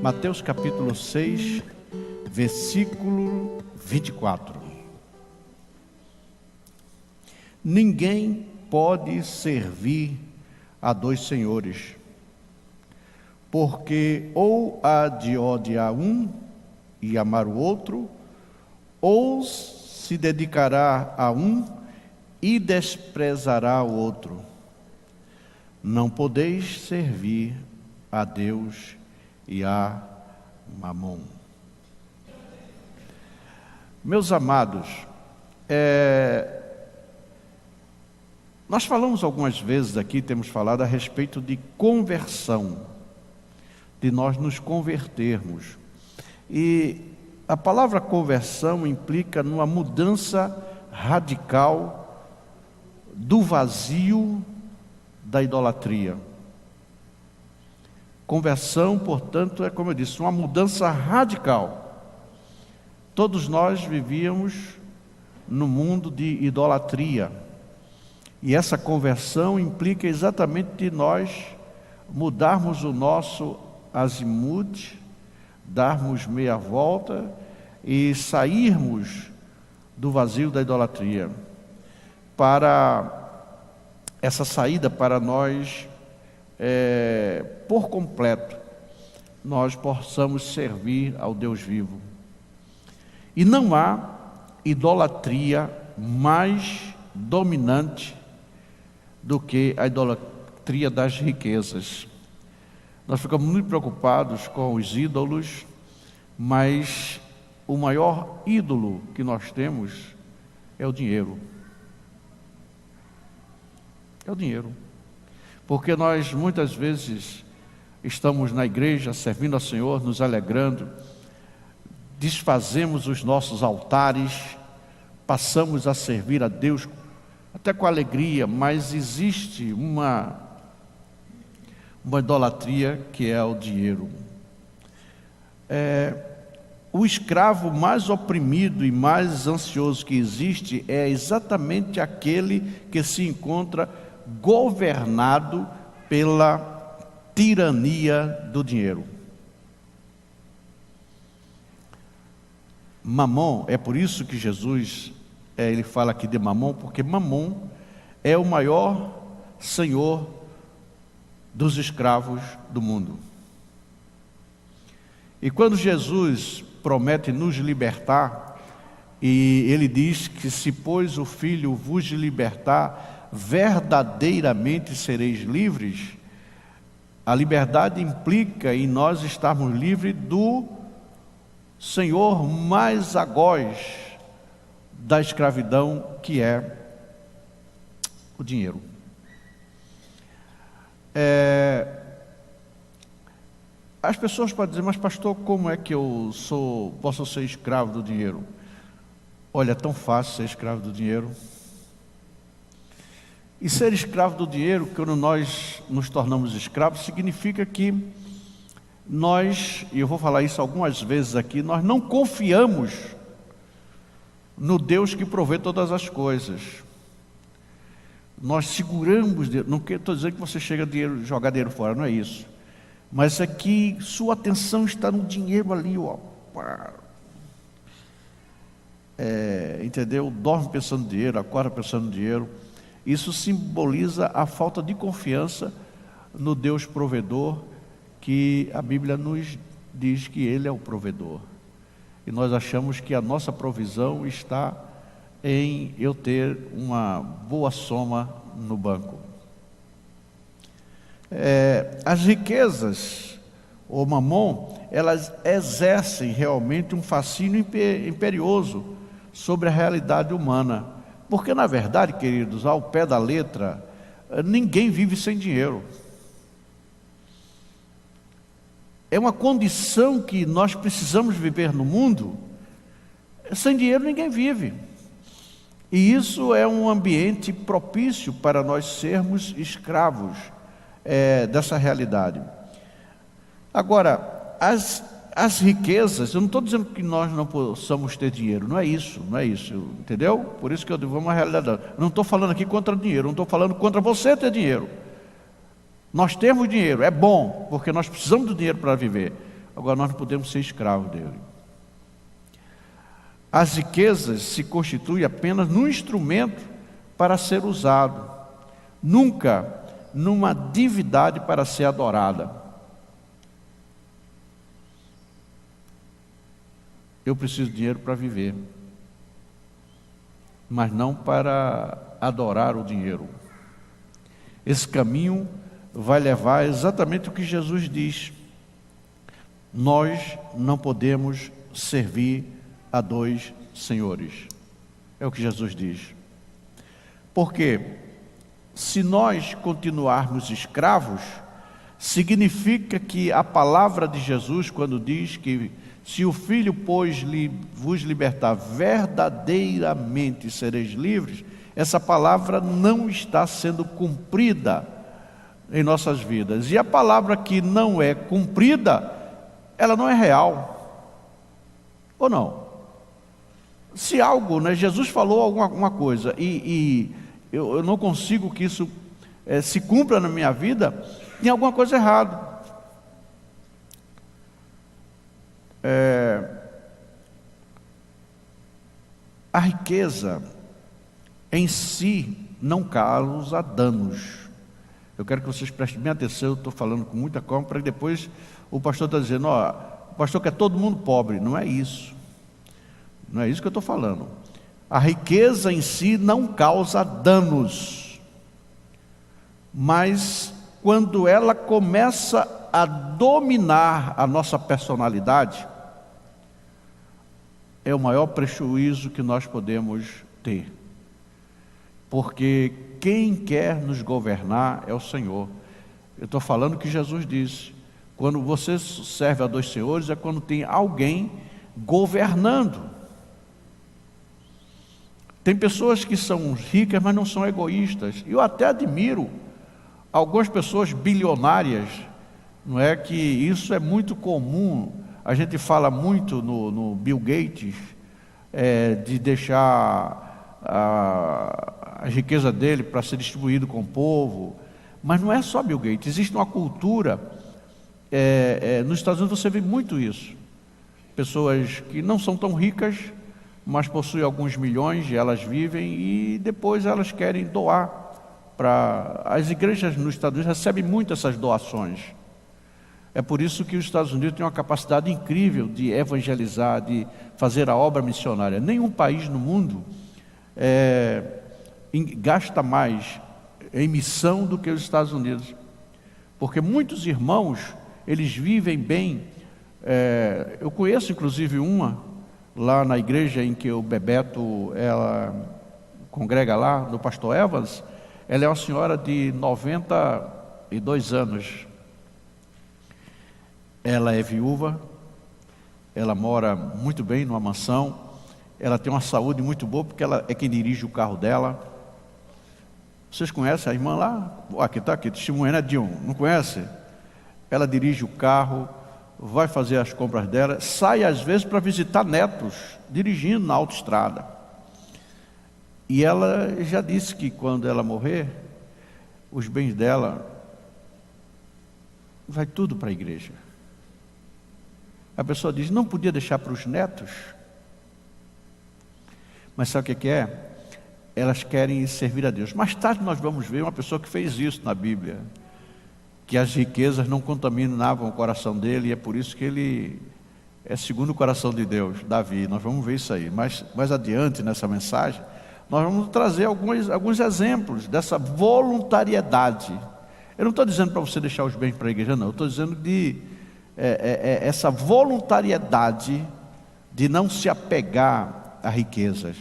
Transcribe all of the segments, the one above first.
Mateus capítulo 6, versículo 24. Ninguém pode servir a dois senhores, porque ou há de odiar um e amar o outro, ou se dedicará a um e desprezará o outro. Não podeis servir a Deus e a Mamon. Meus amados, nós falamos algumas vezes aqui, temos falado a respeito de conversão, de nós nos convertermos. E a palavra conversão implica numa mudança radical do vazio da idolatria. Conversão, portanto, é, como eu disse, uma mudança radical. Todos nós vivíamos no mundo de idolatria. E essa conversão implica exatamente de nós mudarmos o nosso azimuth, darmos meia volta e sairmos do vazio da idolatria. Para essa saída, para nós, por completo, nós possamos servir ao Deus vivo. E não há idolatria mais dominante do que a idolatria das riquezas. Nós ficamos muito preocupados com os ídolos, mas o maior ídolo que nós temos é o dinheiro. É o dinheiro. Porque nós muitas vezes estamos na igreja servindo ao Senhor, nos alegrando, desfazemos os nossos altares, passamos a servir a Deus até com alegria, mas existe uma idolatria que é o dinheiro. O escravo mais oprimido e mais ansioso que existe é exatamente aquele que se encontra governado pela tirania do dinheiro. Mamon, é por isso que Jesus, ele fala aqui de Mamon, porque Mamon é o maior senhor dos escravos do mundo. E quando Jesus promete nos libertar, e ele diz que se pois o Filho vos libertar, verdadeiramente sereis livres, a liberdade implica em nós estarmos livres do senhor mais agóis da escravidão, que é o dinheiro. As pessoas podem dizer, mas pastor, como é que eu posso ser escravo do dinheiro? Olha, é tão fácil ser escravo do dinheiro. E ser escravo do dinheiro, quando nós nos tornamos escravos, significa que nós, e eu vou falar isso algumas vezes aqui, nós não confiamos no Deus que provê todas as coisas. Nós seguramos, não estou dizendo que você chega a jogar dinheiro fora, não é isso. Mas é que sua atenção está no dinheiro ali, ó. Entendeu? Dorme pensando em dinheiro, acorda pensando em dinheiro. Isso simboliza a falta de confiança no Deus provedor, que a Bíblia nos diz que Ele é o provedor. E nós achamos que a nossa provisão está em eu ter uma boa soma no banco. As riquezas, ou mamon, elas exercem realmente um fascínio imperioso sobre a realidade humana. Porque, na verdade, queridos, ao pé da letra, ninguém vive sem dinheiro. É uma condição que nós precisamos viver no mundo. Sem dinheiro ninguém vive. E isso é um ambiente propício para nós sermos escravos dessa realidade. Agora, as riquezas, eu não estou dizendo que nós não possamos ter dinheiro, não é isso, entendeu? Por isso que eu digo, vamos à realidade. Eu não estou falando aqui contra dinheiro, não estou falando contra você ter dinheiro. Nós temos dinheiro, é bom, porque nós precisamos do dinheiro para viver. agora nós não podemos ser escravos dele. As riquezas se constituem apenas num instrumento para ser usado, nunca numa divindade para ser adorada. Eu preciso de dinheiro para viver, mas não para adorar o dinheiro. Esse caminho vai levar exatamente o que Jesus diz: nós não podemos servir a dois senhores. É o que Jesus diz. Porque se nós continuarmos escravos, significa que a palavra de Jesus, quando diz que se o Filho, pois, vos libertar, verdadeiramente sereis livres, essa palavra não está sendo cumprida em nossas vidas. E a palavra que não é cumprida, ela não é real. Ou não? Se algo, né, Jesus falou alguma coisa e eu não consigo que isso se cumpra na minha vida, tem alguma coisa errada. A riqueza em si não causa danos. Eu quero que vocês prestem bem atenção, eu estou falando com muita calma, para que depois o pastor está dizendo, ó, o pastor quer todo mundo pobre. Não é isso. Não é isso que eu estou falando. A riqueza em si não causa danos, mas quando ela começa a dominar a nossa personalidade, é o maior prejuízo que nós podemos ter. Porque quem quer nos governar é o Senhor. Eu estou falando que Jesus disse: quando você serve a dois senhores, é quando tem alguém governando. Tem pessoas que são ricas, mas não são egoístas. Eu até admiro algumas pessoas bilionárias, não é, que isso é muito comum. A gente fala muito no Bill Gates, de deixar a riqueza dele para ser distribuído com o povo. Mas não é só Bill Gates, existe uma cultura, nos Estados Unidos você vê muito isso. Pessoas que não são tão ricas, mas possuem alguns milhões, e elas vivem e depois elas querem doar para... As igrejas nos Estados Unidos recebem muito essas doações. É por isso que os Estados Unidos têm uma capacidade incrível de evangelizar, de fazer a obra missionária. Nenhum país no mundo gasta mais em missão do que os Estados Unidos. Porque muitos irmãos, eles vivem bem. Eu conheço inclusive uma, lá na igreja em que o Bebeto ela congrega lá, do pastor Evans. Ela é uma senhora de 92 anos. Ela é viúva, ela mora muito bem numa mansão, ela tem uma saúde muito boa, porque ela é quem dirige o carro dela. Vocês conhecem a irmã lá? Aqui está, aqui, testemunha, Dilma, não conhece? Ela dirige o carro, vai fazer as compras dela, sai às vezes para visitar netos, dirigindo na autoestrada. E ela já disse que quando ela morrer, os bens dela vai tudo para a igreja. A pessoa diz, não podia deixar para os netos? Mas sabe o que é? Elas querem servir a Deus. Mais tarde nós vamos ver uma pessoa que fez isso na Bíblia, que as riquezas não contaminavam o coração dele, e é por isso que ele é segundo o coração de Deus, Davi. Nós vamos ver isso aí. Mas mais adiante nessa mensagem, nós vamos trazer alguns exemplos dessa voluntariedade. Eu não estou dizendo para você deixar os bens para a igreja, não. Eu estou dizendo de essa voluntariedade de não se apegar a riquezas.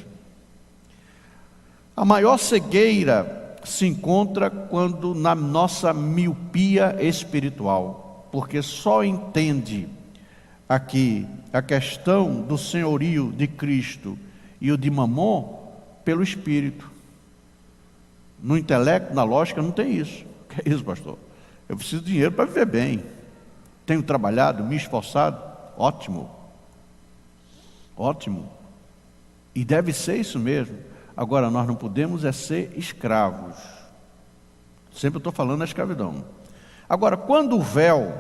A maior cegueira se encontra quando na nossa miopia espiritual, porque só entende aqui a questão do senhorio de Cristo e o de Mamon pelo Espírito. No intelecto, na lógica, não tem isso. O que é isso, pastor? Eu preciso de dinheiro para viver bem. Tenho trabalhado, me esforçado. Ótimo. Ótimo. E deve ser isso mesmo. Agora, nós não podemos ser escravos. Sempre estou falando da escravidão. Agora, quando o véu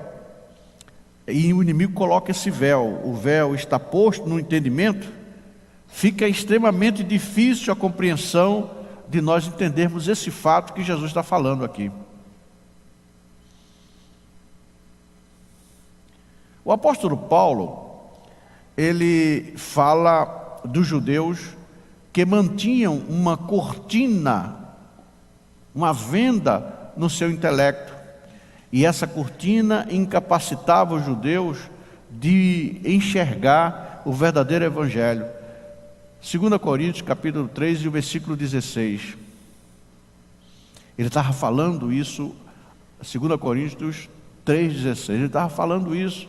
e o inimigo coloca esse véu, o véu está posto no entendimento, fica extremamente difícil a compreensão de nós entendermos esse fato que Jesus está falando aqui. O apóstolo Paulo, ele fala dos judeus que mantinham uma cortina, uma venda no seu intelecto, e essa cortina incapacitava os judeus de enxergar o verdadeiro evangelho. 2 Coríntios capítulo 3 e o versículo 16. Ele estava falando isso, 2 Coríntios 3,16. Ele estava falando isso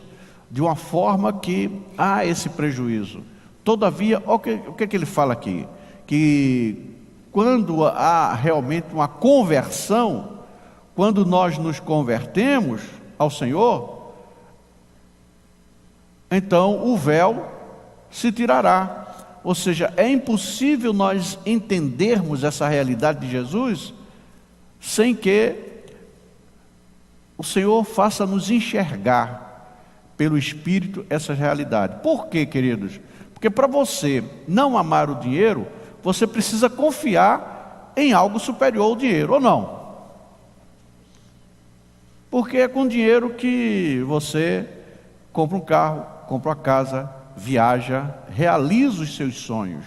de uma forma que há esse prejuízo. Todavia, o que ele fala aqui? Que quando há realmente uma conversão, quando nós nos convertemos ao Senhor, então o véu se tirará. Ou seja, é impossível nós entendermos essa realidade de Jesus sem que o Senhor faça-nos enxergar pelo Espírito essa realidade. Por quê, queridos? Porque para você não amar o dinheiro, você precisa confiar em algo superior ao dinheiro, ou não? Porque é com dinheiro que você compra um carro, compra uma casa, viaja, realiza os seus sonhos.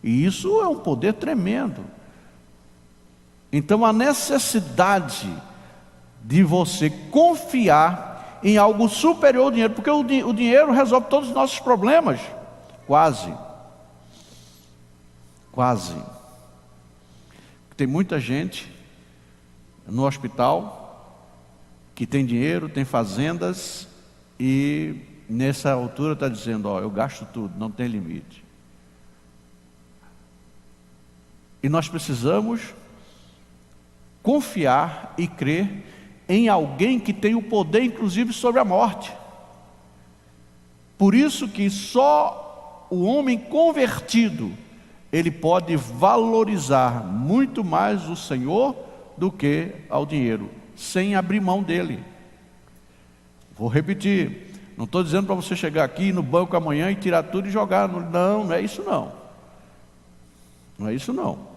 E isso é um poder tremendo. Então a necessidade de você confiar em algo superior ao dinheiro, porque o dinheiro resolve todos os nossos problemas, quase. Tem muita gente no hospital que tem dinheiro, tem fazendas e nessa altura está dizendo, eu gasto tudo, não tem limite. E nós precisamos confiar e crer em alguém que tem o poder, inclusive, sobre a morte. Por isso que só o homem convertido, ele pode valorizar muito mais o Senhor do que ao dinheiro, sem abrir mão dele. Vou repetir, não estou dizendo para você chegar aqui no banco amanhã e tirar tudo e jogar, não é isso não. Não é isso não.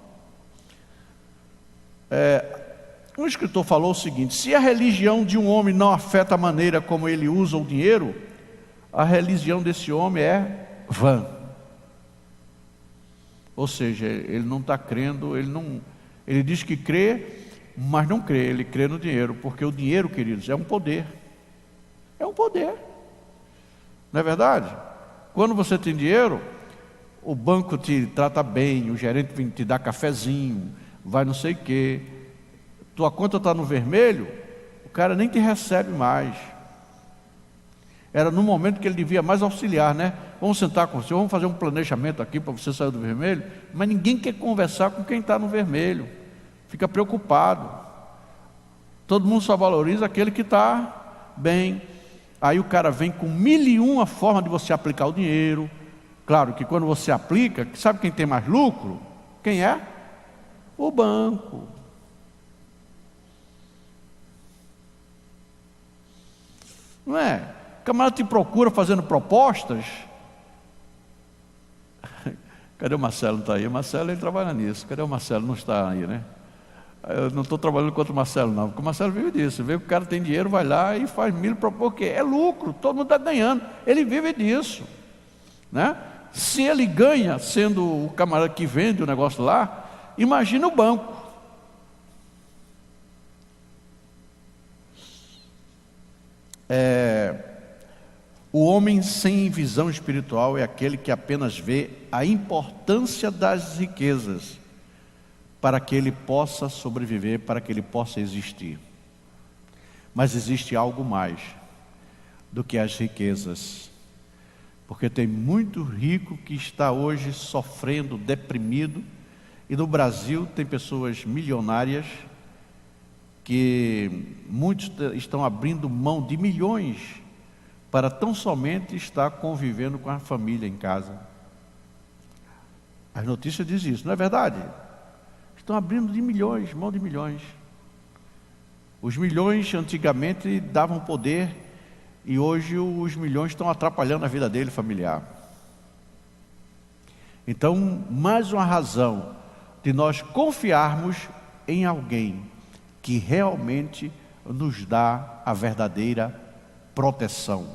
Um escritor falou o seguinte: se a religião de um homem não afeta a maneira como ele usa o dinheiro, a religião desse homem é vã. Ou seja, ele não está crendo, ele diz que crê, mas não crê, ele crê no dinheiro, porque o dinheiro, queridos, é um poder. É um poder. Não é verdade? Quando você tem dinheiro, o banco te trata bem, o gerente vem te dar cafezinho, vai não sei o quê. Tua conta está no vermelho, o cara nem te recebe mais. Era no momento que ele devia mais auxiliar, né? Vamos sentar com você, vamos fazer um planejamento aqui para você sair do vermelho. Mas ninguém quer conversar com quem está no vermelho. Fica preocupado. Todo mundo só valoriza aquele que está bem. Aí o cara vem com 1001 forma de você aplicar o dinheiro. Claro que quando você aplica, sabe quem tem mais lucro? Quem é? O banco. Não é? O camarada te procura fazendo propostas. Cadê o Marcelo? Não está aí? O Marcelo, ele trabalha nisso. Cadê o Marcelo? Não está aí, né? Eu não estou trabalhando contra o Marcelo, não, porque o Marcelo vive disso. Vê que o cara tem dinheiro, vai lá e faz milho para porque é lucro, todo mundo está ganhando. Ele vive disso, né? Se ele ganha sendo o camarada que vende o negócio lá, imagina o banco. O homem sem visão espiritual é aquele que apenas vê a importância das riquezas para que ele possa sobreviver, para que ele possa existir. Mas existe algo mais do que as riquezas, porque tem muito rico que está hoje sofrendo, deprimido, e no Brasil tem pessoas milionárias que muitos estão abrindo mão de milhões para tão somente estar convivendo com a família em casa. As notícias dizem isso, não é verdade? Estão abrindo de milhões, mão de milhões. Os milhões antigamente davam poder e hoje os milhões estão atrapalhando a vida dele familiar. Então, mais uma razão de nós confiarmos em alguém que realmente nos dá a verdadeira proteção.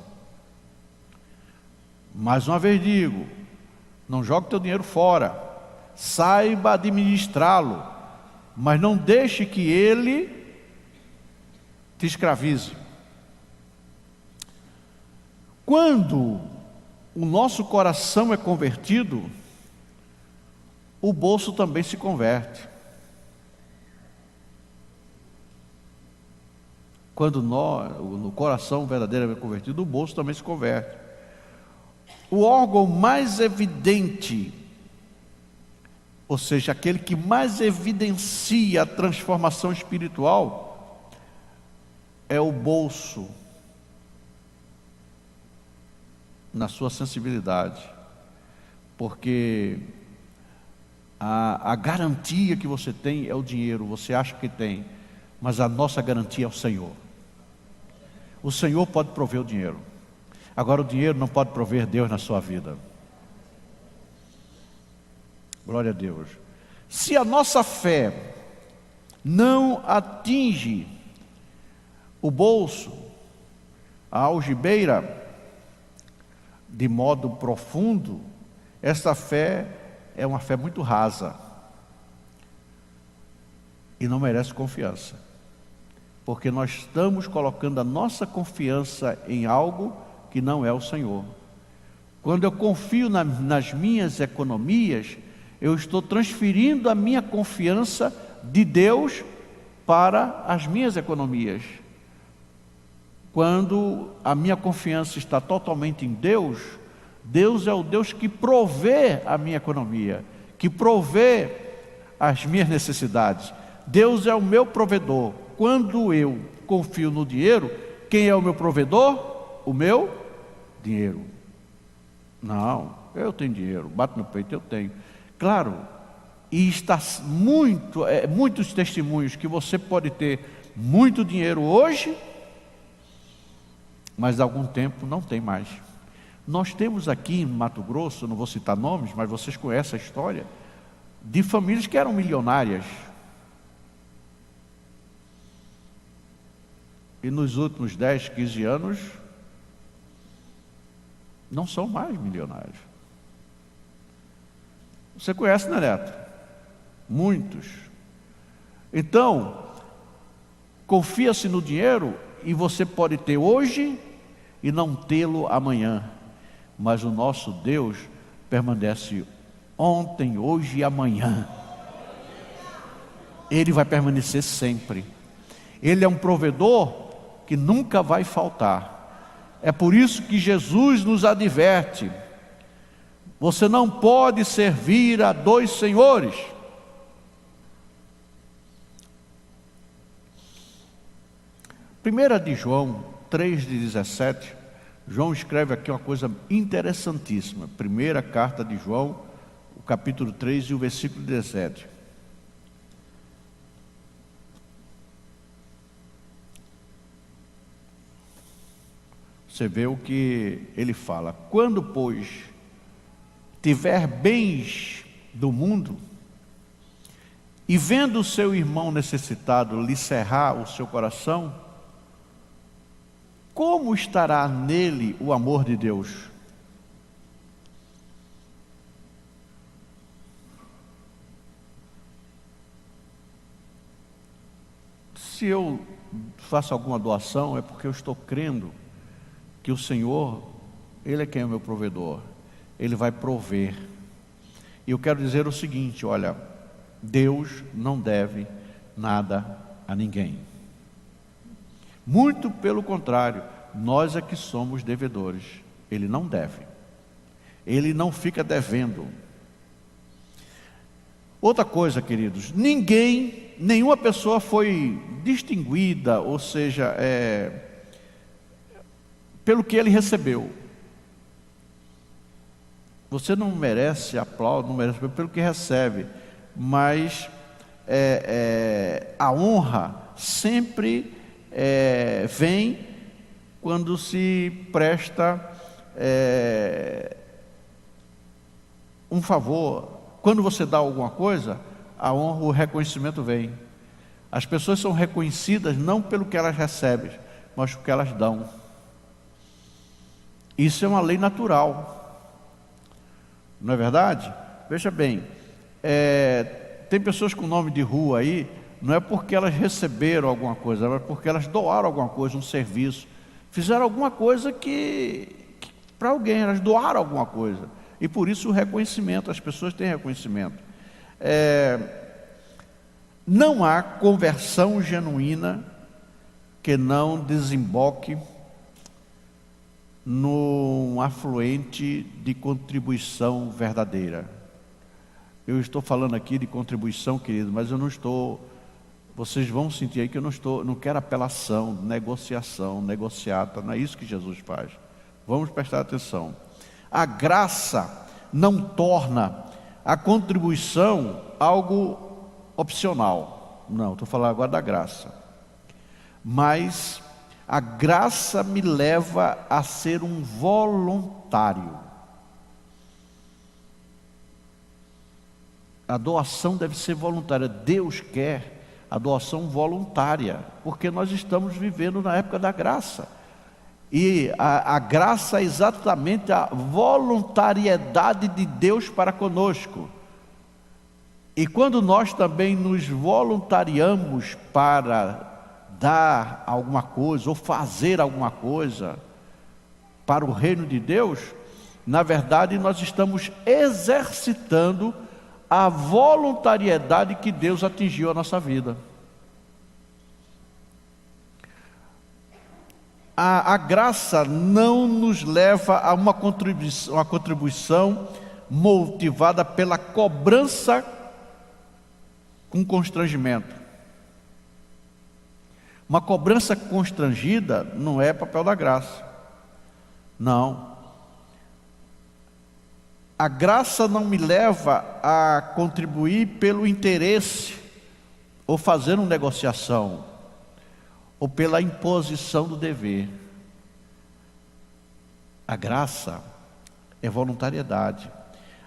Mais uma vez digo, não jogue teu dinheiro fora, saiba administrá-lo, mas não deixe que ele te escravize. Quando o nosso coração é convertido, o bolso também se converte. Quando no coração verdadeiramente convertido, o bolso também se converte. O órgão mais evidente, ou seja, aquele que mais evidencia a transformação espiritual, é o bolso, na sua sensibilidade, porque a garantia que você tem é o dinheiro, você acha que tem, mas a nossa garantia é o Senhor. O Senhor pode prover o dinheiro, agora o dinheiro não pode prover Deus na sua vida. Glória a Deus. Se a nossa fé não atinge o bolso, a algibeira, de modo profundo, essa fé é uma fé muito rasa e não merece confiança, porque nós estamos colocando a nossa confiança em algo que não é o Senhor. Quando eu confio nas minhas economias, eu estou transferindo a minha confiança de Deus para as minhas economias. Quando a minha confiança está totalmente em Deus, Deus é o Deus que provê a minha economia, que provê as minhas necessidades. Deus é o meu provedor. Quando eu confio no dinheiro, quem é o meu provedor? O meu dinheiro. Não, eu tenho dinheiro, bato no peito, eu tenho. Claro, e está muitos testemunhos que você pode ter muito dinheiro hoje, mas há algum tempo não tem mais. Nós temos aqui em Mato Grosso, não vou citar nomes, mas vocês conhecem a história, de famílias que eram milionárias. E nos últimos 10, 15 anos, não são mais milionários. Você conhece, né, Neto? Muitos. Então, confia-se no dinheiro e você pode ter hoje e não tê-lo amanhã, mas o nosso Deus permanece ontem, hoje e amanhã. Ele vai permanecer sempre. Ele é um provedor que nunca vai faltar. É por isso que Jesus nos adverte: você não pode servir a dois senhores. Primeira de João 3:17, João escreve aqui uma coisa interessantíssima. Primeira carta de João, o capítulo 3 e o versículo 17. Você vê o que ele fala: quando, pois, tiver bens do mundo, e vendo o seu irmão necessitado lhe cerrar o seu coração, como estará nele o amor de Deus? Se eu faço alguma doação, é porque eu estou crendo que o Senhor, Ele é quem é o meu provedor. Ele vai prover. E eu quero dizer o seguinte: olha, Deus não deve nada a ninguém. Muito pelo contrário, nós é que somos devedores. Ele não deve. Ele não fica devendo. Outra coisa, queridos, nenhuma pessoa foi distinguida, ou seja, pelo que ele recebeu. Você não merece aplauso, não merece pelo que recebe, mas a honra sempre vem quando se presta um favor. Quando você dá alguma coisa, a honra, o reconhecimento vem. As pessoas são reconhecidas não pelo que elas recebem, mas pelo que elas dão. Isso é uma lei natural, não é verdade? Veja bem, tem pessoas com nome de rua aí, não é porque elas receberam alguma coisa, mas porque elas doaram alguma coisa, um serviço, fizeram alguma coisa que para alguém, elas doaram alguma coisa, e por isso o reconhecimento, as pessoas têm reconhecimento. Não há conversão genuína que não desemboque num afluente de contribuição verdadeira. Eu estou falando aqui de contribuição, querido, mas eu não estou, vocês vão sentir aí que eu não quero apelação, negociação, negociata, não é isso que Jesus faz. Vamos prestar atenção. A graça não torna a contribuição algo opcional. Não, estou falando agora da graça. Mas a graça me leva a ser um voluntário. A doação deve ser voluntária. Deus quer a doação voluntária, porque nós estamos vivendo na época da graça. E a graça é exatamente a voluntariedade de Deus para conosco. E quando nós também nos voluntariamos para dar alguma coisa ou fazer alguma coisa para o reino de Deus, na verdade nós estamos exercitando a voluntariedade que Deus atingiu a nossa vida. A graça não nos leva a uma contribuição motivada pela cobrança com constrangimento. Uma cobrança constrangida não é papel da graça. Não. A graça não me leva a contribuir pelo interesse, ou fazer uma negociação, ou pela imposição do dever. A graça é voluntariedade.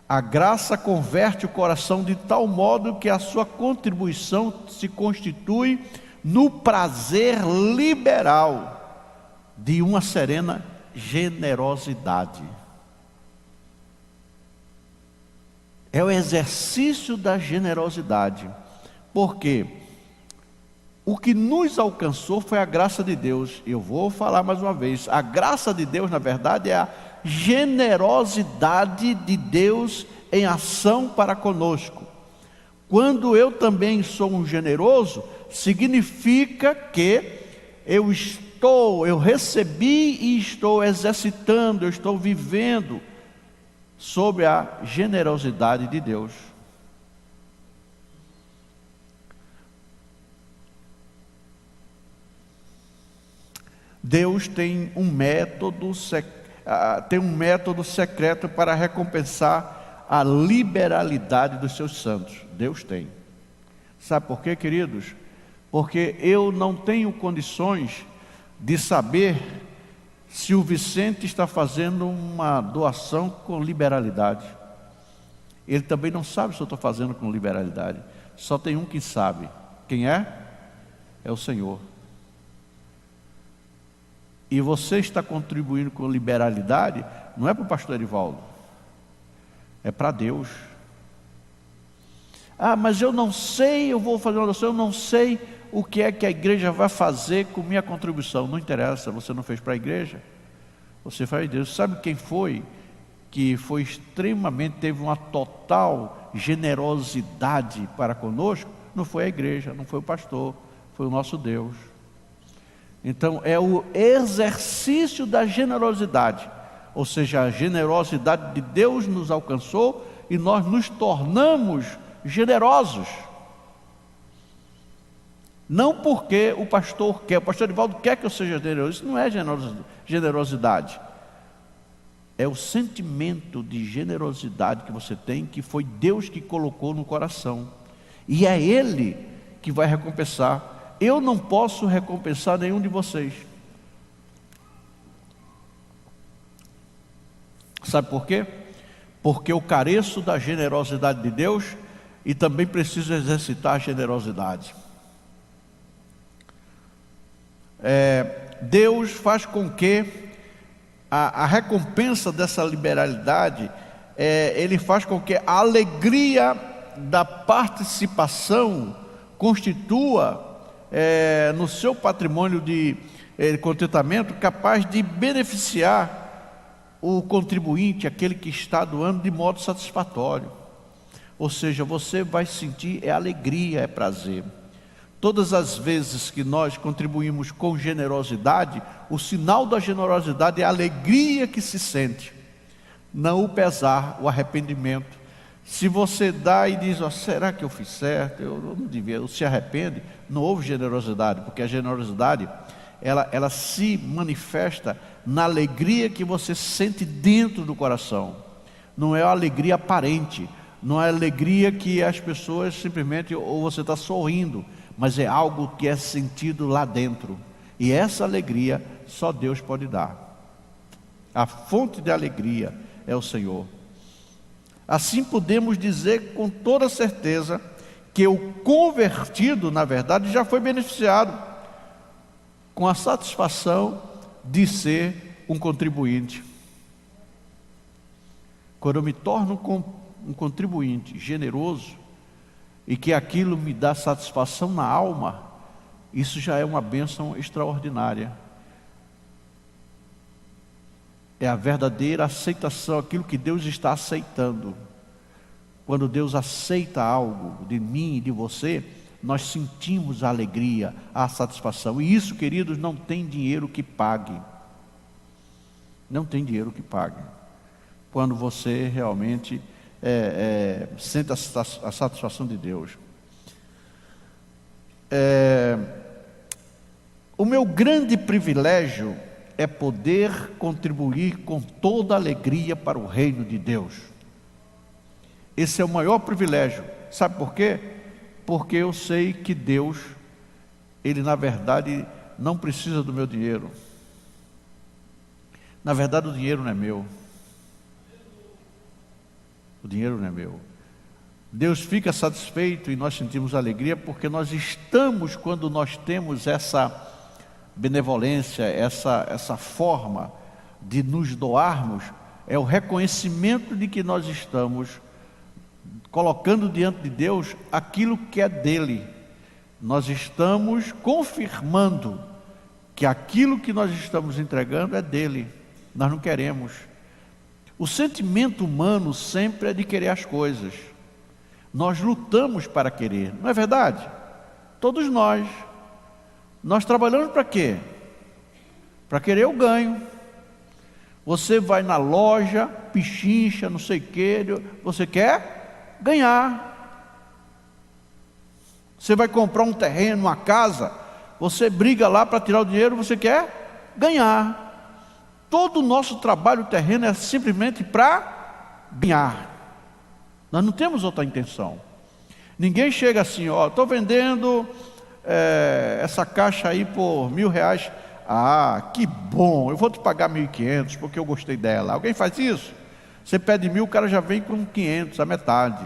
A graça converte o coração de tal modo que a sua contribuição se constitui no prazer liberal de uma serena generosidade. É o exercício da generosidade, porque o que nos alcançou foi a graça de Deus. Eu vou falar mais uma vez, a graça de Deus, na verdade, é a generosidade de Deus em ação para conosco. Quando eu também sou um generoso, significa que eu recebi e estou exercitando, eu estou vivendo sobre a generosidade de Deus. Deus tem um método secreto para recompensar a liberalidade dos seus santos. Deus tem. Sabe por quê, queridos? Porque eu não tenho condições de saber se o Vicente está fazendo uma doação com liberalidade. Ele também não sabe se eu estou fazendo com liberalidade. Só tem um que sabe. Quem é? É o Senhor. E você está contribuindo com liberalidade, não é para o pastor Erivaldo, é para Deus. Ah, mas eu não sei, eu vou fazer uma doação, eu não sei o que é que a igreja vai fazer com minha contribuição. Não interessa, você não fez para a igreja, você faz para Deus. Sabe quem foi que foi extremamente, teve uma total generosidade para conosco? Não foi a igreja, não foi o pastor, foi o nosso Deus. Então é o exercício da generosidade, ou seja, a generosidade de Deus nos alcançou e nós nos tornamos generosos. Não porque o pastor quer, o pastor Erivaldo quer que eu seja generoso, isso não é generosidade. É o sentimento de generosidade que você tem, que foi Deus que colocou no coração, e é Ele que vai recompensar. Eu não posso recompensar nenhum de vocês. Sabe por quê? Porque eu careço da generosidade de Deus e também preciso exercitar a generosidade. Deus faz com que a recompensa dessa liberalidade, Ele faz com que a alegria da participação constitua no seu patrimônio de contentamento capaz de beneficiar o contribuinte, aquele que está doando de modo satisfatório. Ou seja, você vai sentir alegria, prazer. Todas as vezes que nós contribuímos com generosidade, o sinal da generosidade é a alegria que se sente, não o pesar, o arrependimento. Se você dá e diz, será que eu fiz certo? Eu não devia, ou se arrepende, não houve generosidade, porque a generosidade, ela se manifesta na alegria que você sente dentro do coração. Não é a alegria aparente, não é a alegria que as pessoas simplesmente, ou você está sorrindo, mas é algo que é sentido lá dentro. E essa alegria só Deus pode dar. A fonte de alegria é o Senhor. Assim podemos dizer com toda certeza que o convertido, na verdade, já foi beneficiado com a satisfação de ser um contribuinte. Quando eu me torno um contribuinte generoso e que aquilo me dá satisfação na alma, isso já é uma bênção extraordinária. É a verdadeira aceitação, aquilo que Deus está aceitando. Quando Deus aceita algo de mim e de você, nós sentimos a alegria, a satisfação. E isso, queridos, não tem dinheiro que pague. Não tem dinheiro que pague. Quando você realmente sente a satisfação de Deus. O meu grande privilégio é poder contribuir com toda alegria para o reino de Deus. Esse é o maior privilégio. Sabe por quê? Porque eu sei que Deus, Ele na verdade não precisa do meu dinheiro. Na verdade o dinheiro não é meu. O dinheiro não é meu. Deus fica satisfeito e nós sentimos alegria porque nós estamos, quando nós temos essa benevolência, essa forma de nos doarmos, é o reconhecimento de que nós estamos colocando diante de Deus aquilo que é dele. Nós estamos confirmando que aquilo que nós estamos entregando é dele. Nós não queremos. O sentimento humano sempre é de querer as coisas. Nós lutamos para querer, não é verdade? Todos nós. Nós trabalhamos para quê? Para querer o ganho. Você vai na loja, pichincha, não sei o quê, você quer ganhar. Você vai comprar um terreno, uma casa, você briga lá para tirar o dinheiro, você quer ganhar. Todo o nosso trabalho terreno é simplesmente para ganhar. Nós não temos outra intenção. Ninguém chega assim, estou vendendo essa caixa aí por R$1.000. Ah, que bom, eu vou te pagar 1.500 porque eu gostei dela. Alguém faz isso? Você pede 1.000, o cara já vem com 500, a metade.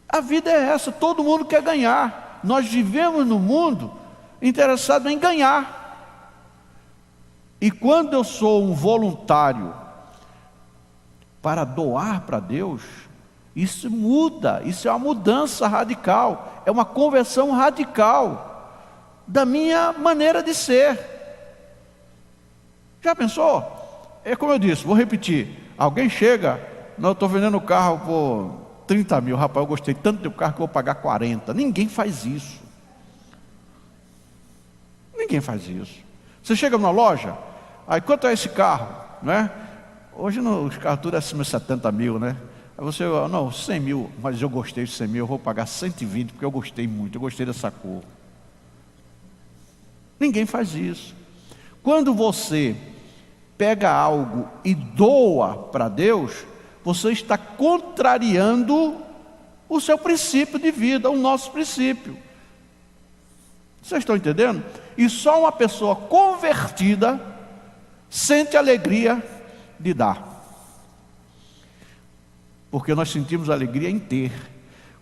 A vida é essa, todo mundo quer ganhar. Nós vivemos no mundo interessado em ganhar. E quando eu sou um voluntário para doar para Deus, isso muda, isso é uma mudança radical, é uma conversão radical da minha maneira de ser. Já pensou? É como eu disse, vou repetir, alguém chega, não, eu estou vendendo o carro por 30 mil, rapaz, eu gostei tanto do carro que eu vou pagar 40, ninguém faz isso. Ninguém faz isso. Você chega numa loja, aí quanto é esse carro, né? Hoje os carros tudo é acima de 70 mil, né? Aí você, não, 100 mil, mas eu gostei de 100 mil, eu vou pagar 120 porque eu gostei muito, eu gostei dessa cor. Ninguém faz isso. Quando você pega algo e doa para Deus, você está contrariando o seu princípio de vida, o nosso princípio. Vocês estão entendendo? E só uma pessoa convertida sente alegria de dar. Porque nós sentimos alegria em ter.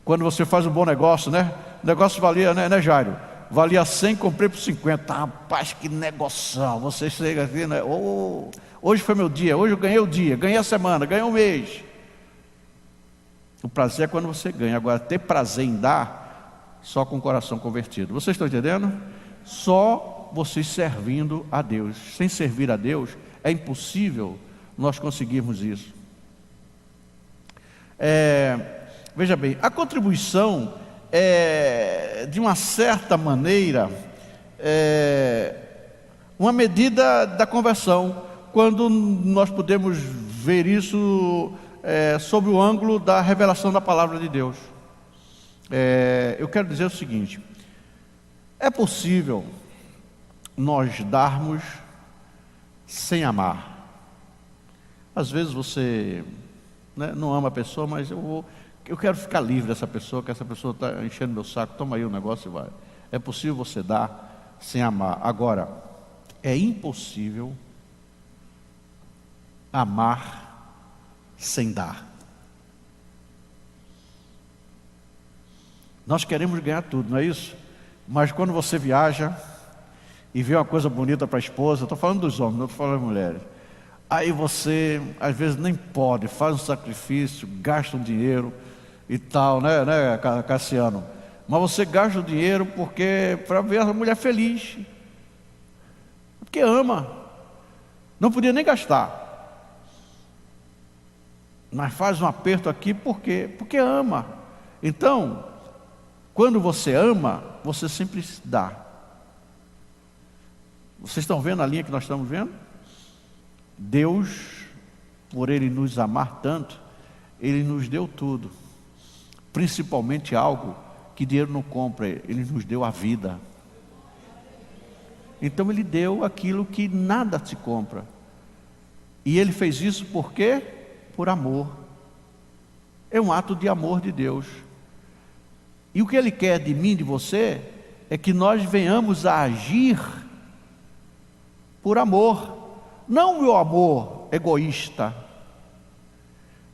Quando você faz um bom negócio, né? O negócio valia, né, Jairo? Valia 100, comprei por 50. Rapaz, que negoção. Você chega aqui, né? Oh, hoje foi meu dia, hoje eu ganhei o dia, ganhei a semana, ganhei o mês. O prazer é quando você ganha. Agora, ter prazer em dar, só com o coração convertido. Vocês estão entendendo? Só vocês servindo a Deus. Sem servir a Deus, é impossível nós conseguirmos isso. Veja bem, a contribuição é, de uma certa maneira, uma medida da conversão, quando nós podemos ver isso sob o ângulo da revelação da palavra de Deus. Eu quero dizer o seguinte: é possível nós darmos sem amar. Às vezes você, né, não ama a pessoa, mas eu quero ficar livre dessa pessoa, que essa pessoa está enchendo meu saco, toma aí o negócio e vai. É possível você dar sem amar. Agora, é impossível amar sem dar. Nós queremos ganhar tudo, não é isso? Mas quando você viaja e vê uma coisa bonita para a esposa, estou falando dos homens, não estou falando das mulheres, aí você às vezes nem pode, faz um sacrifício, gasta um dinheiro e tal, né, Cassiano? Mas você gasta o dinheiro porque para ver a mulher feliz, porque ama. Não podia nem gastar, mas faz um aperto aqui porque ama. Então, quando você ama, você sempre dá. Vocês estão vendo a linha que nós estamos vendo? Deus, por Ele nos amar tanto, Ele nos deu tudo, principalmente algo que dinheiro não compra. Ele nos deu a vida. Então Ele deu aquilo que nada se compra. E Ele fez isso por quê? Por amor. É um ato de amor de Deus. E o que Ele quer de mim, de você, é que nós venhamos a agir por amor. Não o meu amor egoísta,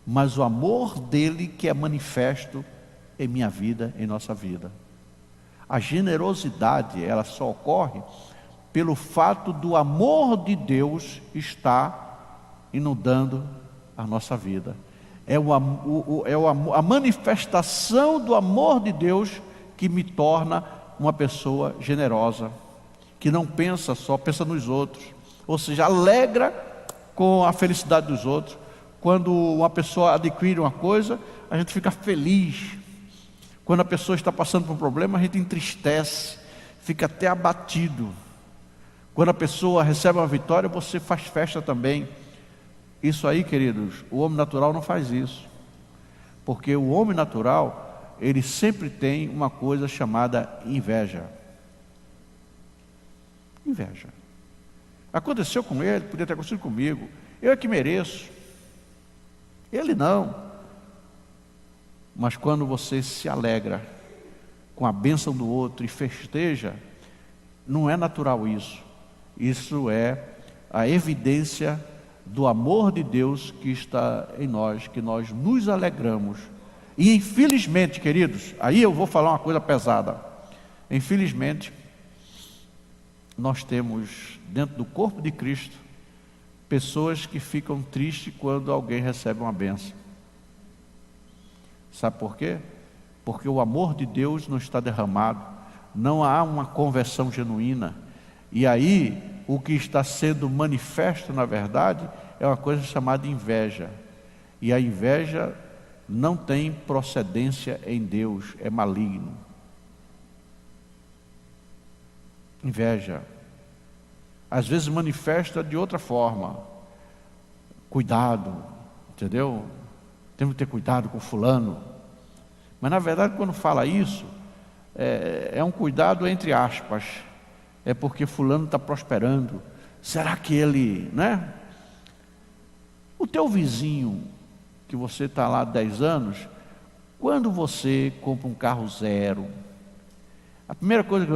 mas o amor dele que é manifesto em minha vida, em nossa vida. A generosidade, ela só ocorre pelo fato do amor de Deus estar inundando a nossa vida. A manifestação do amor de Deus que me torna uma pessoa generosa, que não pensa só, pensa nos outros. Ou seja, alegra com a felicidade dos outros. Quando uma pessoa adquire uma coisa, a gente fica feliz. Quando a pessoa está passando por um problema, a gente entristece, fica até abatido. Quando a pessoa recebe uma vitória, você faz festa também. Isso aí, queridos, o homem natural não faz isso. Porque o homem natural, ele sempre tem uma coisa chamada inveja. Inveja. Aconteceu com ele, podia ter acontecido comigo. Eu é que mereço. Ele não. Mas quando você se alegra com a bênção do outro e festeja, não é natural isso. Isso é a evidência do amor de Deus que está em nós, que nós nos alegramos. E infelizmente, queridos, aí eu vou falar uma coisa pesada. Infelizmente, nós temos dentro do corpo de Cristo pessoas que ficam tristes quando alguém recebe uma bênção. Sabe por quê? Porque o amor de Deus não está derramado, não há uma conversão genuína. E aí, o que está sendo manifesto, na verdade, é uma coisa chamada inveja. E a inveja não tem procedência em Deus, é maligno. Inveja, às vezes manifesta de outra forma. Cuidado, entendeu? Temos que ter cuidado com fulano. Mas na verdade, quando fala isso, é um cuidado entre aspas. É porque fulano está prosperando. Será que ele, né? O teu vizinho, que você está lá há 10 anos, quando você compra um carro zero, a primeira coisa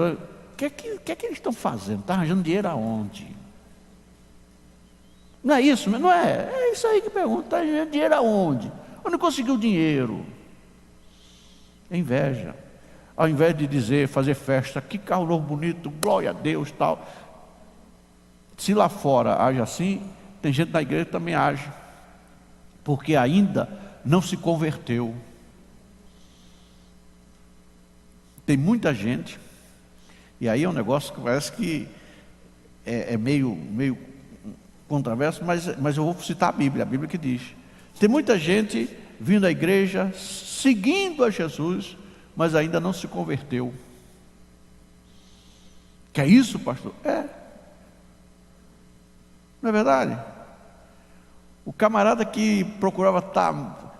que o que é que eles estão fazendo? Está arranjando dinheiro aonde? Não é isso? Não é? É isso aí que pergunta. Dinheiro aonde? Onde conseguiu dinheiro? É inveja. Ao invés de dizer, fazer festa, que carro novo bonito, glória a Deus, tal. Se lá fora age assim, tem gente na igreja que também age, porque ainda não se converteu. Tem muita gente, e aí é um negócio que parece que é meio controverso, mas eu vou citar a Bíblia que diz. Tem muita gente vindo à igreja, seguindo a Jesus, mas ainda não se converteu. Que é isso, pastor? É. Não é verdade? O camarada que procurava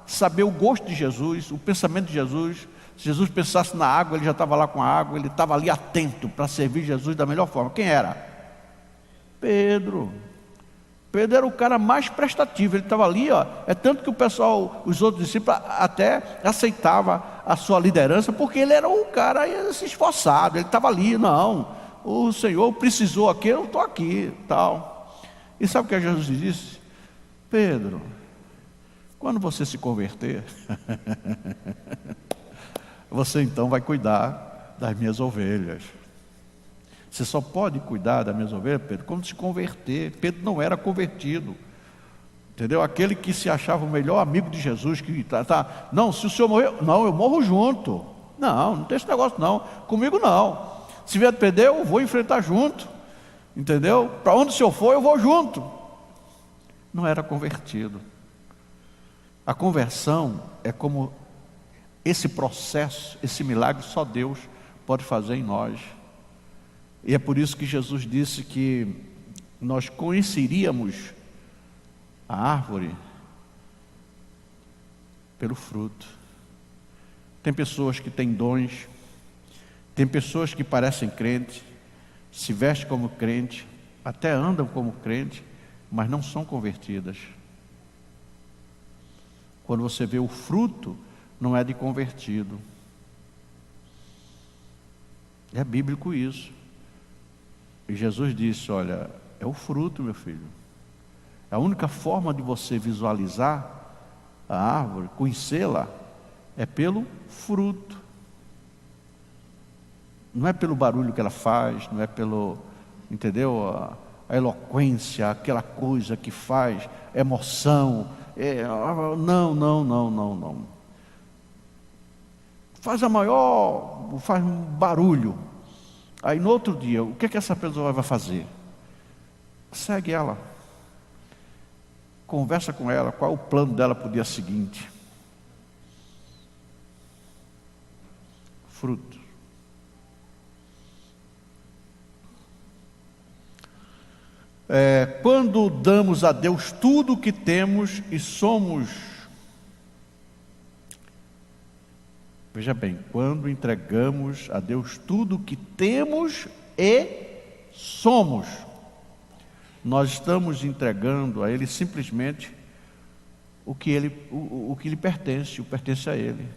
saber o gosto de Jesus, o pensamento de Jesus, se Jesus pensasse na água, ele já estava lá com a água, ele estava ali atento para servir Jesus da melhor forma. Quem era? Pedro. Pedro era o cara mais prestativo, ele estava ali, ó. É tanto que o pessoal, os outros discípulos até aceitavam a sua liderança, porque ele era o cara esforçado, ele estava ali. Não, o Senhor precisou aqui, eu estou aqui, tal. E sabe o que Jesus disse? Pedro, quando você se converter, você então vai cuidar das minhas ovelhas. Você só pode cuidar das minhas ovelhas, Pedro, quando se converter. Pedro não era convertido, entendeu? Aquele que se achava o melhor amigo de Jesus, que não, se o senhor morrer, não, eu morro junto. Não tem esse negócio não, comigo não. Se vier perder, eu vou enfrentar junto, entendeu? Para onde o senhor for, eu vou junto. Não era convertido. A conversão é como esse processo, esse milagre, só Deus pode fazer em nós. E é por isso que Jesus disse que nós conheceríamos a árvore pelo fruto. Tem pessoas que têm dons, tem pessoas que parecem crente, se vestem como crente, até andam como crente, mas não são convertidas. Quando você vê o fruto, não é de convertido. É bíblico isso. E Jesus disse, olha, é o fruto, meu filho. A única forma de você visualizar a árvore, conhecê-la, é pelo fruto. Não é pelo barulho que ela faz, não é pelo, entendeu? A eloquência, aquela coisa que faz, emoção. Não. Faz um barulho. Aí no outro dia, o que essa pessoa vai fazer? Segue ela. Conversa com ela, qual é o plano dela para o dia seguinte. Fruto. Quando damos a Deus tudo o que temos e somos... Veja bem, quando entregamos a Deus tudo o que temos e somos, nós estamos entregando a Ele simplesmente o que lhe pertence, o pertence a Ele.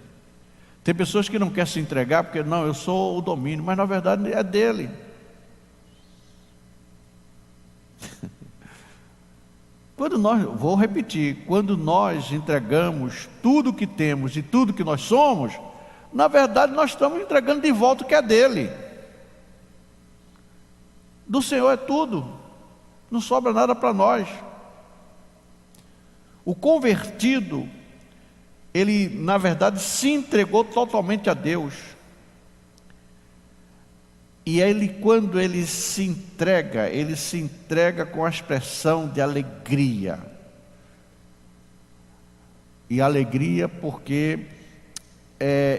Tem pessoas que não querem se entregar porque, não, eu sou o domínio, mas na verdade é dele. Vou repetir, quando nós entregamos tudo o que temos e tudo que nós somos, na verdade nós estamos entregando de volta o que é dele. Do Senhor é tudo, não sobra nada para nós. O convertido, ele na verdade se entregou totalmente a Deus. E ele, quando ele se entrega com a expressão de alegria. E alegria porque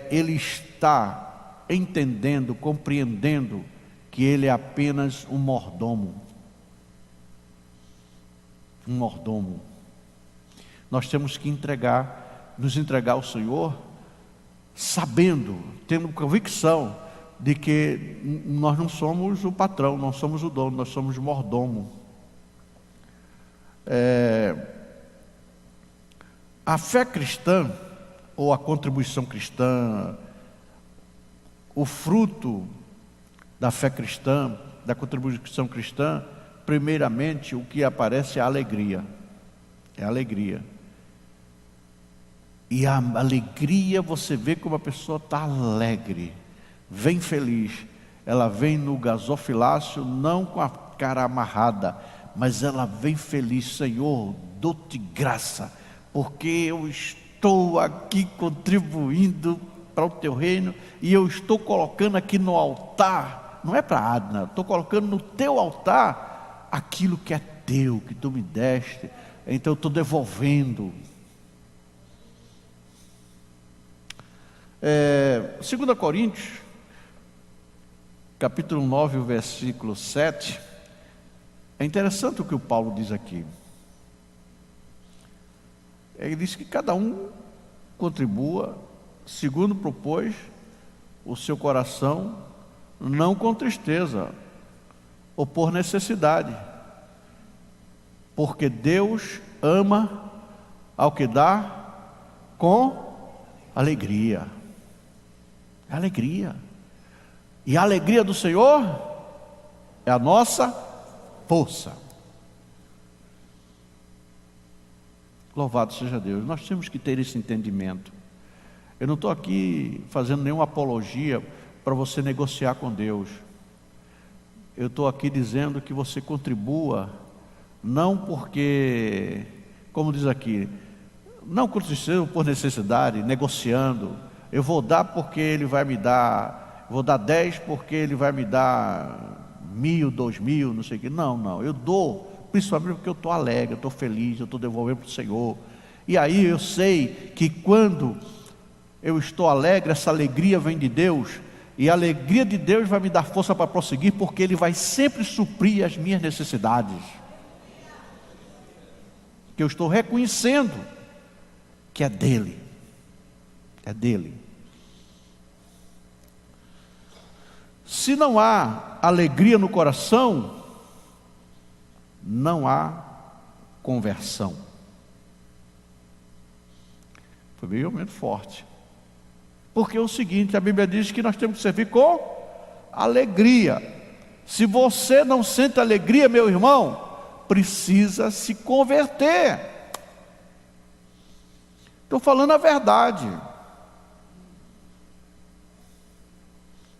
ele está entendendo, compreendendo que ele é apenas um mordomo. Um mordomo. Nós temos que nos entregar ao Senhor, sabendo, tendo convicção de que nós não somos o patrão, não somos o dono, nós somos o mordomo. A fé cristã, ou a contribuição cristã, o fruto da fé cristã, da contribuição cristã, primeiramente o que aparece é a alegria. É a alegria. E a alegria, você vê como a pessoa está alegre, vem feliz. Ela vem no gasofilácio, não com a cara amarrada, mas ela vem feliz. Senhor, dou-te graça, porque eu estou aqui contribuindo para o teu reino, e eu estou colocando aqui no altar, não é para Adna, estou colocando no teu altar aquilo que é teu, que tu me deste, então eu estou devolvendo. 2 Coríntios, capítulo 9, o versículo 7, é interessante o que o Paulo diz aqui. Ele diz que cada um contribua segundo propôs o seu coração, não com tristeza ou por necessidade, porque Deus ama ao que dá com alegria. Alegria. E a alegria do Senhor é a nossa força. Louvado seja Deus. Nós temos que ter esse entendimento. Eu não estou aqui fazendo nenhuma apologia para você negociar com Deus. Eu estou aqui dizendo que você contribua, não porque, como diz aqui, não por necessidade, negociando. Eu vou dar porque ele vai me dar, vou dar 10 porque ele vai me dar 1.000, 2.000, não sei o que. Não, eu dou, principalmente porque eu estou alegre, eu estou feliz, eu estou devolvendo para o Senhor. E aí eu sei que quando eu estou alegre, essa alegria vem de Deus, e a alegria de Deus vai me dar força para prosseguir, porque Ele vai sempre suprir as minhas necessidades, que eu estou reconhecendo que é dele, é dele. Se não há alegria no coração, não há conversão. Foi realmente forte. Porque é o seguinte, a Bíblia diz que nós temos que servir com alegria. Se você não sente alegria, meu irmão, precisa se converter. Estou falando a verdade.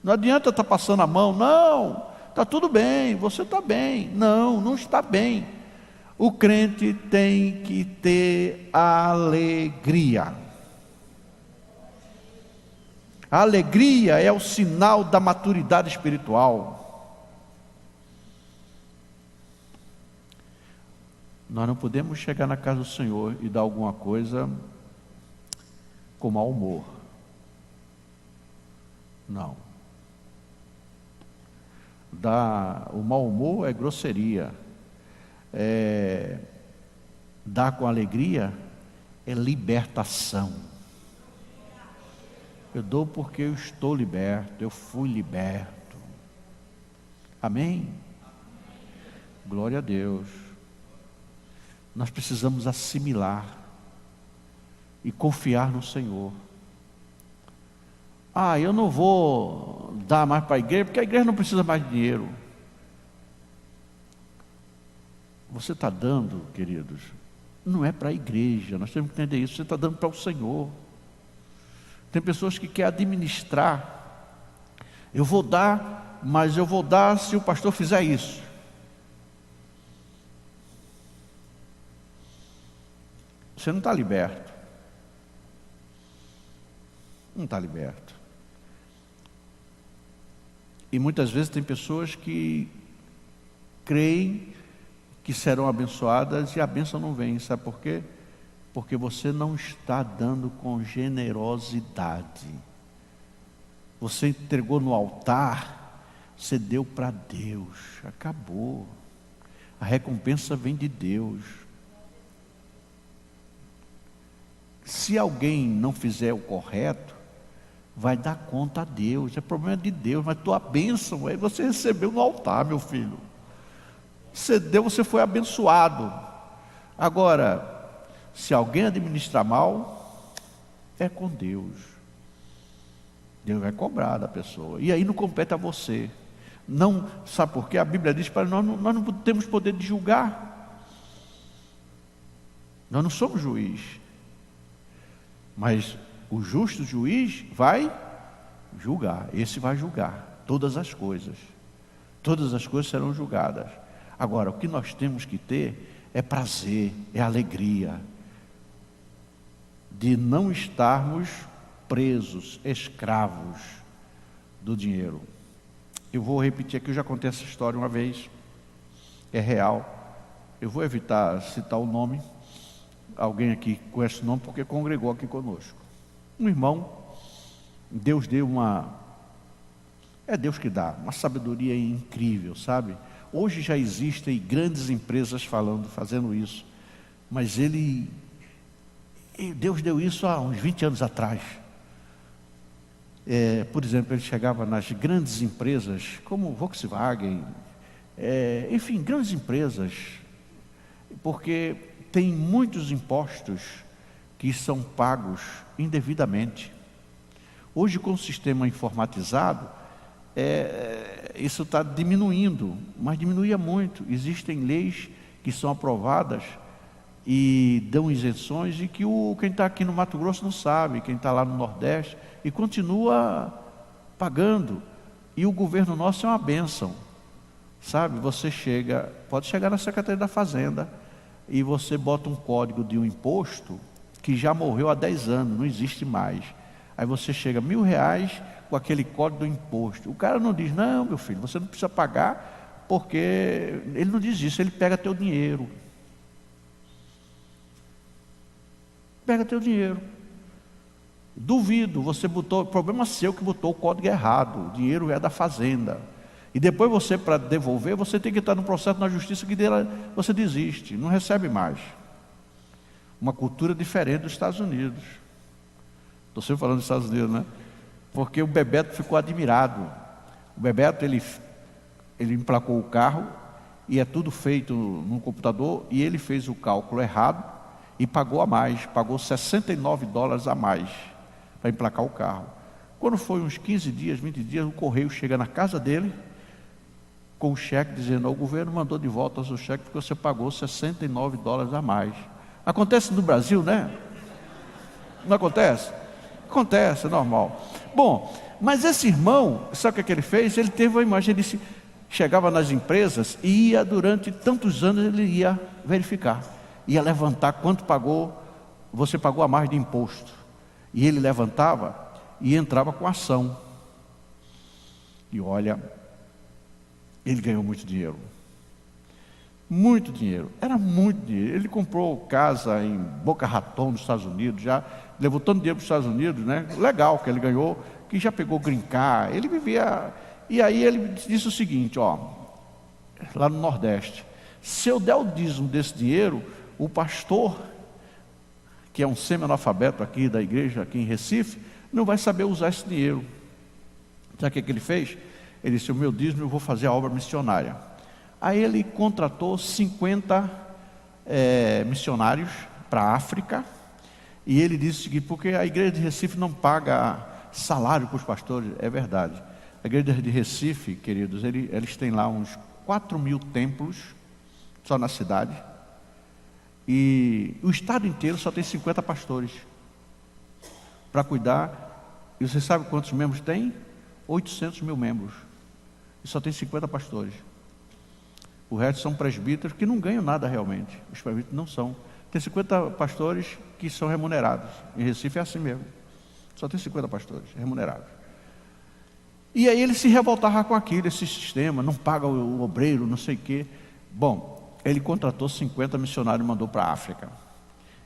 Não adianta estar passando a mão, não, está tudo bem, você está bem. Não está bem. O crente tem que ter alegria. A alegria é o sinal da maturidade espiritual. Nós não podemos chegar na casa do Senhor e dar alguma coisa com mau humor. Não. O mau humor é grosseria. Dar com alegria é libertação. Eu dou porque eu estou liberto, eu fui liberto. Amém? Glória a Deus. Nós precisamos assimilar e confiar no Senhor. Eu não vou dar mais para a igreja, porque a igreja não precisa mais de dinheiro. Você está dando, queridos, não é para a igreja, nós temos que entender isso, você está dando para o Senhor. Tem pessoas que querem administrar. Eu vou dar, mas eu vou dar se o pastor fizer isso. Você não está liberto. Não está liberto. E muitas vezes tem pessoas que creem que serão abençoadas e a bênção não vem. Sabe por quê? Porque você não está dando com generosidade. Você entregou no altar, você deu para Deus, acabou. A recompensa vem de Deus. Se alguém não fizer o correto, vai dar conta a Deus, é problema de Deus, mas tua bênção aí você recebeu no altar, meu filho. Você deu, você foi abençoado. Agora, se alguém administrar mal, é com Deus. Deus vai cobrar da pessoa. E aí não compete a você. Não, sabe por quê? A Bíblia diz para nós não temos poder de julgar. Nós não somos juiz. Mas o justo juiz vai julgar. Esse vai julgar todas as coisas. Todas as coisas serão julgadas. Agora, o que nós temos que ter é prazer, é alegria de não estarmos presos, escravos do dinheiro. Eu vou repetir aqui, eu já contei essa história uma vez, é real. Eu vou evitar citar o nome, alguém aqui conhece o nome porque congregou aqui conosco. Um irmão, Deus deu é Deus que dá, uma sabedoria incrível, sabe? Hoje já existem grandes empresas fazendo isso, mas Deus deu isso há uns 20 anos atrás. Por exemplo, ele chegava nas grandes empresas, como Volkswagen, enfim, grandes empresas, porque tem muitos impostos que são pagos indevidamente. Hoje, com o sistema informatizado, isso está diminuindo, mas diminuía muito. Existem leis que são aprovadas e dão isenções e que quem está aqui no Mato Grosso não sabe, quem está lá no Nordeste, e continua pagando. E o governo nosso é uma bênção, sabe? Você pode chegar na Secretaria da Fazenda e você bota um código de um imposto que já morreu há 10 anos, não existe mais. Aí você chega R$1.000 com aquele código do imposto. O cara não diz: não, meu filho, você não precisa pagar, porque ele não diz isso, ele pega teu dinheiro. Pega teu dinheiro. Duvido, você botou, problema seu que botou o código errado, o dinheiro é da fazenda. E depois você, para devolver, você tem que estar no processo na justiça que dela você desiste, não recebe mais. Uma cultura diferente dos Estados Unidos. Estou sempre falando dos Estados Unidos, né? Porque o Bebeto ficou admirado. O Bebeto, ele emplacou o carro e é tudo feito no computador, e ele fez o cálculo errado e pagou a mais, pagou $69 a mais para emplacar o carro. Quando foi uns 15 dias, 20 dias, o correio chega na casa dele com o cheque dizendo: o governo mandou de volta o seu cheque porque você pagou $69 a mais. Acontece no Brasil, né? Não acontece? Acontece, é normal. Bom, mas esse irmão, sabe o que ele fez? Ele teve uma imagem, ele chegava nas empresas e ia, durante tantos anos, ele ia verificar, ia levantar quanto você pagou a mais de imposto. E ele levantava e entrava com ação. E olha, ele ganhou muito dinheiro. Muito dinheiro, era muito dinheiro. Ele comprou casa em Boca Raton, nos Estados Unidos, já levou tanto dinheiro para os Estados Unidos, né? Legal que ele ganhou, que já pegou green card. Ele vivia. E aí ele disse o seguinte, lá no Nordeste: se eu der o dízimo desse dinheiro, o pastor, que é um semi-analfabeto aqui da igreja, aqui em Recife, não vai saber usar esse dinheiro. Sabe o que ele fez? Ele disse: o meu dízimo eu vou fazer a obra missionária. Aí ele contratou 50 missionários para a África, e ele disse o seguinte: porque a igreja de Recife não paga salário para os pastores. É verdade. A igreja de Recife, queridos, eles têm lá uns 4.000 templos, só na cidade, e o estado inteiro só tem 50 pastores para cuidar. E você sabe quantos membros tem? 800 mil membros, e só tem 50 pastores. O resto são presbíteros que não ganham nada realmente. Os presbíteros não são. Tem 50 pastores que são remunerados. Em Recife é assim mesmo. Só tem 50 pastores remunerados. E aí ele se revoltava com aquilo, esse sistema, não paga o obreiro, não sei o quê. Bom, ele contratou 50 missionários e mandou para a África.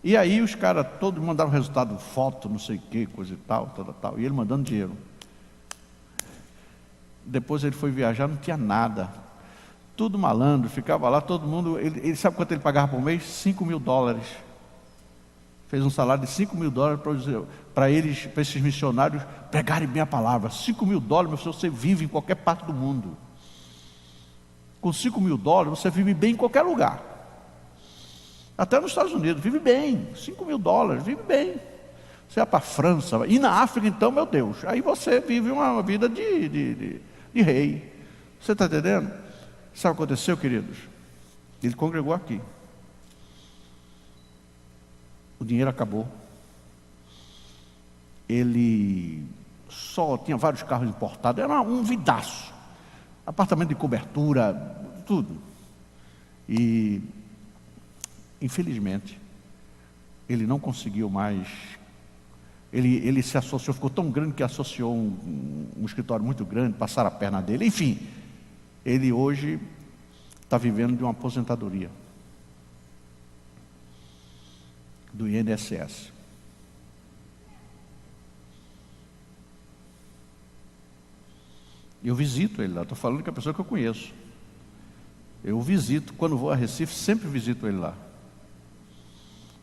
E aí os caras todos mandaram resultado, foto, não sei o quê, coisa e tal. E ele mandando dinheiro. Depois ele foi viajar, não tinha nada. Tudo malandro, ficava lá, todo mundo. Ele sabe quanto ele pagava por mês? $5.000. Fez um salário de $5.000 para eles, para esses missionários pregarem bem a palavra. $5.000, meu senhor, você vive em qualquer parte do mundo. Com $5.000 você vive bem em qualquer lugar. Até nos Estados Unidos, vive bem. $5.000, vive bem. Você vai para a França, e na África então, meu Deus, aí você vive uma vida de rei. Você está entendendo? Sabe o que aconteceu, queridos? Ele congregou aqui. O dinheiro acabou. Ele só tinha vários carros importados. Era um vidaço. Apartamento de cobertura, tudo. E, infelizmente, ele não conseguiu mais. Ele se associou, ficou tão grande que associou um escritório muito grande, passaram a perna dele. Enfim, ele hoje está vivendo de uma aposentadoria do INSS. Eu visito ele lá, estou falando com a pessoa que eu conheço. Eu visito, quando vou a Recife, sempre visito ele lá.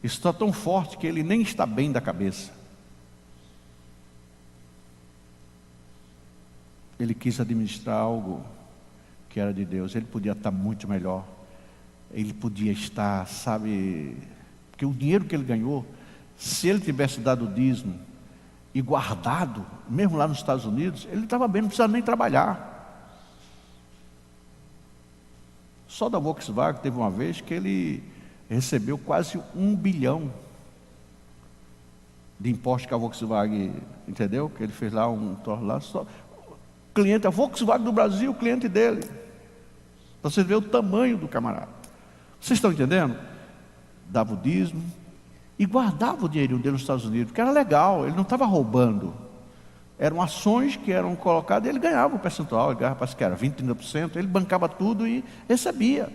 Isso está tão forte que ele nem está bem da cabeça. Ele quis administrar algo que era de Deus. Ele podia estar muito melhor. Ele podia estar, sabe, porque o dinheiro que ele ganhou, se ele tivesse dado o dízimo e guardado, mesmo lá nos Estados Unidos, ele estava bem, não precisava nem trabalhar. Só da Volkswagen teve uma vez que ele recebeu quase 1 bilhão de impostos que a Volkswagen, entendeu? Que ele fez lá um troço lá, só cliente, a Volkswagen do Brasil, cliente dele. Para vocês verem o tamanho do camarada. Vocês estão entendendo? Dava o dízimo e guardava o dinheirinho dele nos Estados Unidos, porque era legal, ele não estava roubando. Eram ações que eram colocadas e ele ganhava um percentual, ele ganhava, parece que era 20, 30%, ele bancava tudo e recebia.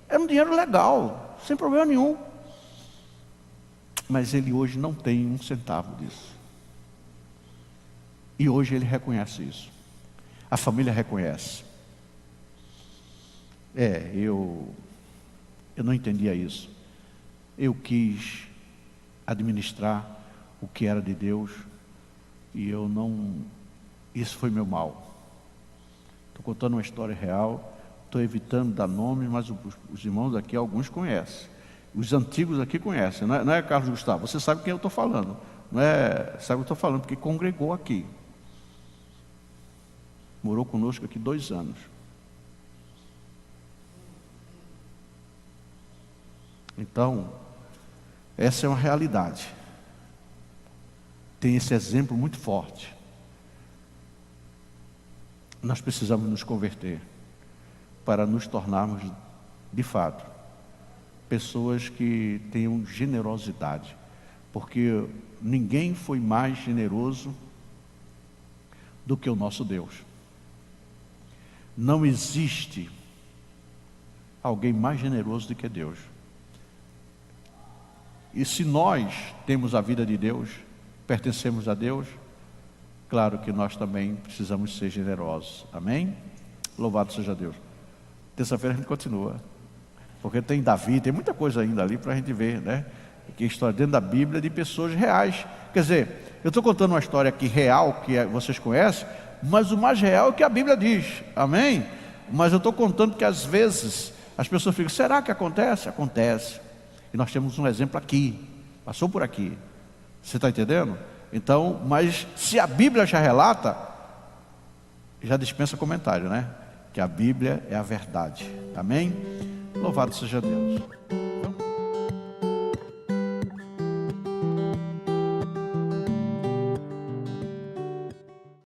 Era um dinheiro legal, sem problema nenhum. Mas ele hoje não tem um centavo disso. E hoje ele reconhece isso. A família reconhece. Eu não entendia isso. Eu quis administrar o que era de Deus e eu não... Isso foi meu mal. Estou contando uma história real, estou evitando dar nome, mas os irmãos aqui, alguns conhecem. Os antigos aqui conhecem, não é Carlos Gustavo? Você sabe quem eu estou falando. Não é, sabe o que eu estou falando, porque congregou aqui. Morou conosco aqui 2 anos. Então, essa é uma realidade. Tem esse exemplo muito forte. Nós precisamos nos converter para nos tornarmos, de fato, pessoas que tenham generosidade. Porque ninguém foi mais generoso do que o nosso Deus. Não existe alguém mais generoso do que Deus. E se nós temos a vida de Deus, pertencemos a Deus, claro que nós também precisamos ser generosos. Amém? Louvado seja Deus. Terça-feira a gente continua. Porque tem Davi, tem muita coisa ainda ali para a gente ver, né? Que é história dentro da Bíblia de pessoas reais. Quer dizer, eu estou contando uma história aqui real, que vocês conhecem, mas o mais real é o que a Bíblia diz. Amém? Mas eu estou contando porque às vezes as pessoas ficam, será que acontece? Acontece. E nós temos um exemplo aqui, passou por aqui. Você está entendendo? Então, mas se a Bíblia já relata, já dispensa comentário, né? Que a Bíblia é a verdade. Amém? Louvado seja Deus.